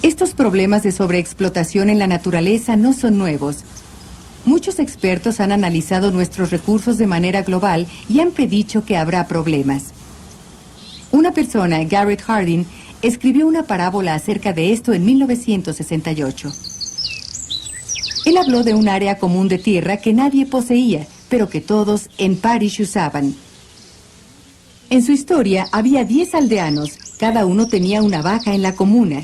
Estos problemas de sobreexplotación en la naturaleza no son nuevos. Muchos expertos han analizado nuestros recursos de manera global y han predicho que habrá problemas. Una persona, Garrett Hardin, escribió una parábola acerca de esto en 1968. Él habló de un área común de tierra que nadie poseía, pero que todos en Parish usaban. En su historia había 10 aldeanos, cada uno tenía una vaca en la comuna.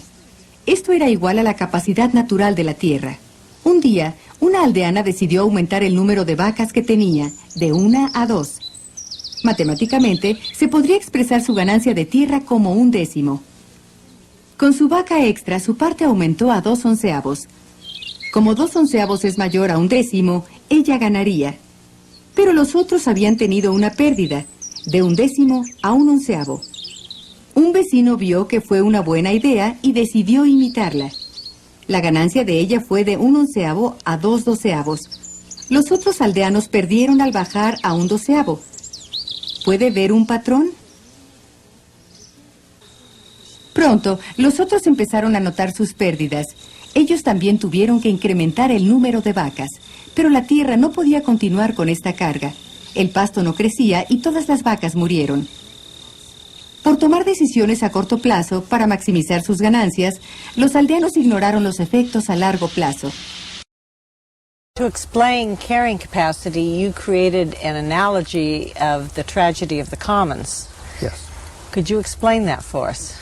Esto era igual a la capacidad natural de la tierra. Un día, una aldeana decidió aumentar el número de vacas que tenía, de 1 a 2. Matemáticamente, se podría expresar su ganancia de tierra como 1/10. Con su vaca extra, su parte aumentó a 2/11. Como 2/11 es mayor a 1/10, ella ganaría. Pero los otros habían tenido una pérdida, de 1/10 a 1/11. Un vecino vio que fue una buena idea y decidió imitarla. La ganancia de ella fue de 1/11 a 2/12. Los otros aldeanos perdieron al bajar a 1/12. ¿Puede ver un patrón? Pronto, los otros empezaron a notar sus pérdidas. Ellos también tuvieron que incrementar el número de vacas, pero la tierra no podía continuar con esta carga. El pasto no crecía y todas las vacas murieron. Por tomar decisiones a corto plazo para maximizar sus ganancias, los aldeanos ignoraron los efectos a largo plazo. To explain carrying capacity, you created an analogy of the tragedy of the Commons. Yes. Could you explain that for us?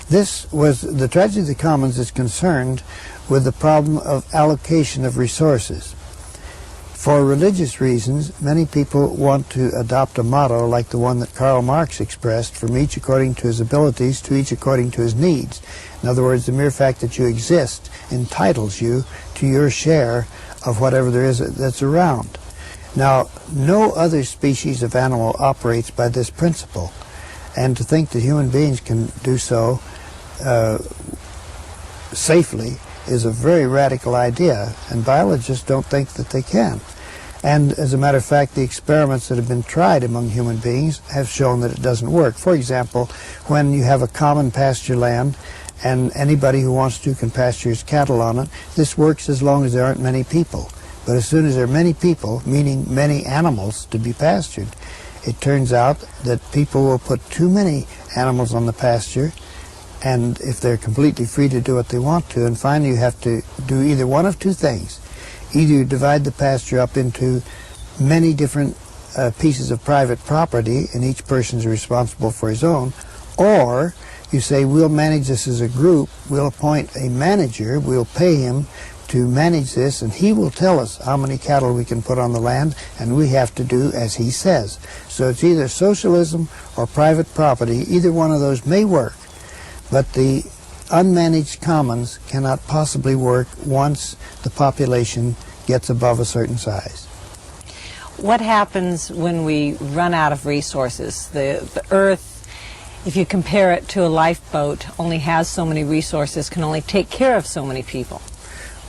The tragedy of the Commons is concerned with the problem of allocation of resources. For religious reasons, many people want to adopt a motto like the one that Karl Marx expressed, from each according to his abilities to each according to his needs. In other words, the mere fact that you exist entitles you to your share of whatever there is that's around. Now, no other species of animal operates by this principle, and to think that human beings can do so safely is a very radical idea, and biologists don't think that they can. And as a matter of fact, the experiments that have been tried among human beings have shown that it doesn't work. For example, when you have a common pasture land and anybody who wants to can pasture his cattle on it, this works as long as there aren't many people. But as soon as there are many people, meaning many animals to be pastured, it turns out that people will put too many animals on the pasture, and if they're completely free to do what they want to, and finally you have to do either one of two things. Either you divide the pasture up into many different pieces of private property, and each person is responsible for his own, or you say, we'll manage this as a group, we'll appoint a manager, we'll pay him to manage this, and he will tell us how many cattle we can put on the land, and we have to do as he says. So it's either socialism or private property. Either one of those may work, but the unmanaged commons cannot possibly work once the population gets above a certain size. What happens when we run out of resources? The earth, if you compare it to a lifeboat, only has so many resources, can only take care of so many people.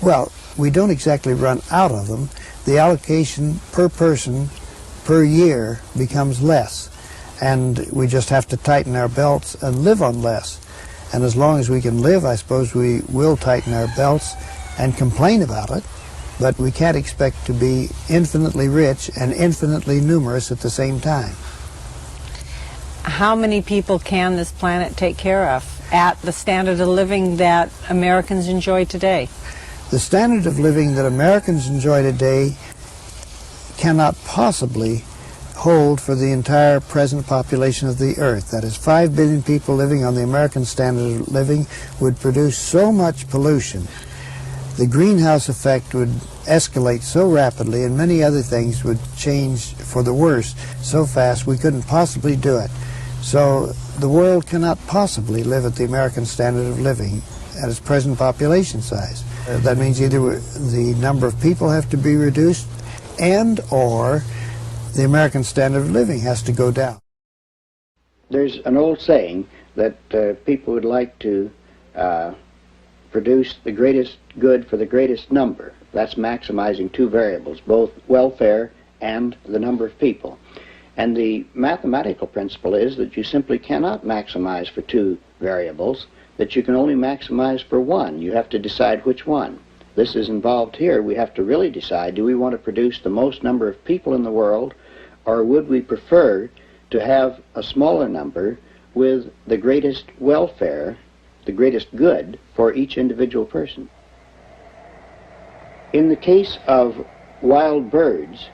Well, we don't exactly run out of them. The allocation per person per year becomes less, and we just have to tighten our belts and live on less. And as long as we can live, I suppose we will tighten our belts and complain about it, but we can't expect to be infinitely rich and infinitely numerous at the same time. How many people can this planet take care of at the standard of living that Americans enjoy today? The standard of living that Americans enjoy today cannot possibly hold for the entire present population of the earth. That is, 5 billion people living on the American standard of living would produce so much pollution. The greenhouse effect would escalate so rapidly, and many other things would change for the worse so fast we couldn't possibly do it. So the world cannot possibly live at the American standard of living at its present population size. That means either the number of people have to be reduced, and or the American standard of living has to go down. There's an old saying that people would like to produce the greatest good for the greatest number. That's maximizing two variables, both welfare and the number of people. And the mathematical principle is that you simply cannot maximize for two variables. that you can only maximize for one. You have to decide which one. This is involved here. We have to really decide, do we want to produce the most number of people in the world, or would we prefer to have a smaller number with the greatest welfare, the greatest good for each individual person? In the case of wild birds,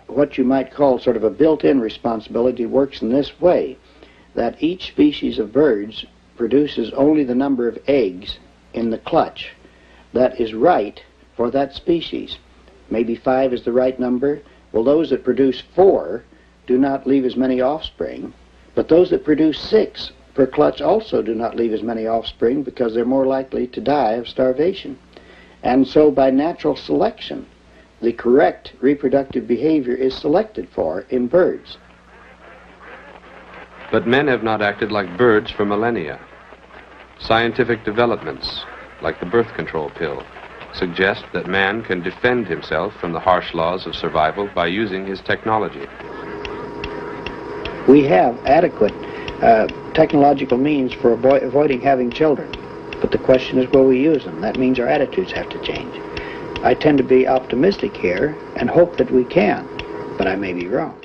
what you might call sort of a built-in responsibility works in this way, that each species of birds produces only the number of eggs in the clutch that is right for that species. Maybe 5 is the right number. Well, those that produce 4 do not leave as many offspring, but those that produce 6 per clutch also do not leave as many offspring because they're more likely to die of starvation. And so by natural selection, the correct reproductive behavior is selected for in birds. But men have not acted like birds for millennia. Scientific developments, like the birth control pill, suggest that man can defend himself from the harsh laws of survival by using his technology. We have adequate technological means for avoiding having children, but the question is, will we use them? That means our attitudes have to change. I tend to be optimistic here and hope that we can, but I may be wrong.